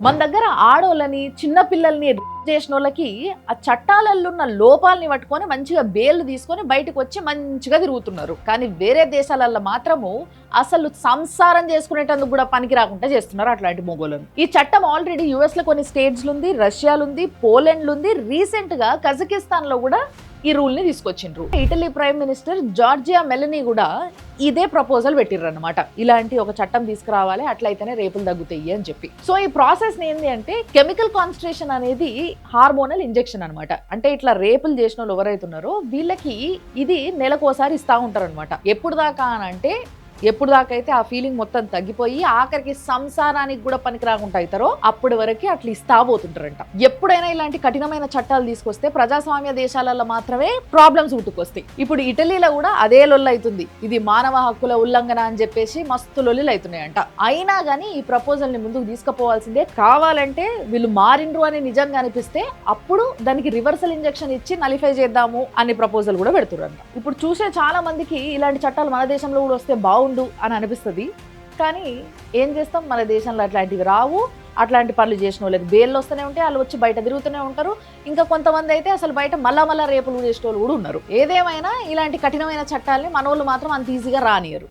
మన దగ్గర ఆడోళ్ళని చిన్న పిల్లల్ని చేసిన వాళ్ళకి ఆ చట్టాలలో ఉన్న లోపాలని పట్టుకొని మంచిగా బెయిల్ తీసుకొని బయటకు వచ్చి మంచిగా తిరుగుతున్నారు. కానీ వేరే దేశాలలో మాత్రము అసలు సంసారం చేసుకునేటందుకు కూడా పనికి రాకుండా చేస్తున్నారు అట్లాంటి మొగోళ్ళను. ఈ చట్టం ఆల్రెడీ యుఎస్ లో కొన్ని స్టేట్స్ ఉంది, రష్యాలో ఉంది, పోలాండ్ లో ఉంది, రీసెంట్ గా కజకిస్తాన్ లో కూడా ఈ రూల్ ని తీసుకొచ్చిండ్రు. Italy prime minister Georgia Melanie కూడా ఇదే ప్రపోజల్ పెట్టిర్రు అనమాట. ఇలాంటి ఒక చట్టం తీసుకురావాలి, అట్లయితేనే రేపులు తగ్గుతాయి అని చెప్పి. సో ఈ ప్రాసెస్ ఏంటి అంటే కెమికల్ కాన్సన్ట్రేషన్ అనేది హార్మోనల్ ఇంజెక్షన్ అనమాట. అంటే ఇట్లా రేపులు చేసిన వాళ్ళు ఎవరైతున్నారో వీళ్ళకి ఇది నెలకోసారి ఇస్తా ఉంటారు అనమాట. ఎప్పుడు దాకా అని అంటే ఎప్పుడు దాకా అయితే ఆ ఫీలింగ్ మొత్తం తగ్గిపోయి ఆఖరికి సంసారానికి కూడా పనికి రాకుండా అవుతారో అప్పటి వరకు అట్లా ఇస్తా పోతుంటారంట. ఎప్పుడైనా ఇలాంటి కఠినమైన చట్టాలు తీసుకొస్తే ప్రజాస్వామ్య దేశాలలో మాత్రమే ప్రాబ్లమ్స్ ఉట్టుకొస్తాయి. ఇప్పుడు ఇటలీలో కూడా అదే లొల్లు అవుతుంది. ఇది మానవ హక్కుల ఉల్లంఘన అని చెప్పేసి మస్తు లొల్లులు అవుతున్నాయంట. అయినా కానీ ఈ ప్రపోజల్ ని ముందుకు తీసుకుపోవాల్సిందే. కావాలంటే వీళ్ళు మారిండ్రు అని నిజంగా అనిపిస్తే అప్పుడు దానికి రివర్సల్ ఇంజెక్షన్ ఇచ్చి నలిఫై చేద్దాము అనే ప్రపోజల్ కూడా పెడుతురంట. ఇప్పుడు చూసే చాలా మందికి ఇలాంటి చట్టాలు మన దేశంలో కూడా వస్తే బాగుండు అని అనిపిస్తుంది. కానీ ఏం చేస్తాం, మన దేశంలో అట్లాంటివి రావు. అట్లాంటి పనులు చేసిన వాళ్ళకి బెయిల్ వస్తూనే ఉంటాయి, వాళ్ళు వచ్చి బయట తిరుగుతూనే ఉంటారు. ఇంకా కొంతమంది అయితే అసలు బయట మళ్ళా రేపులు చేసే వాళ్ళు కూడా ఉన్నారు. ఏదేమైనా ఇలాంటి కఠినమైన చట్టాలని మన వాళ్ళు మాత్రం అంత ఈజీగా రానియరు.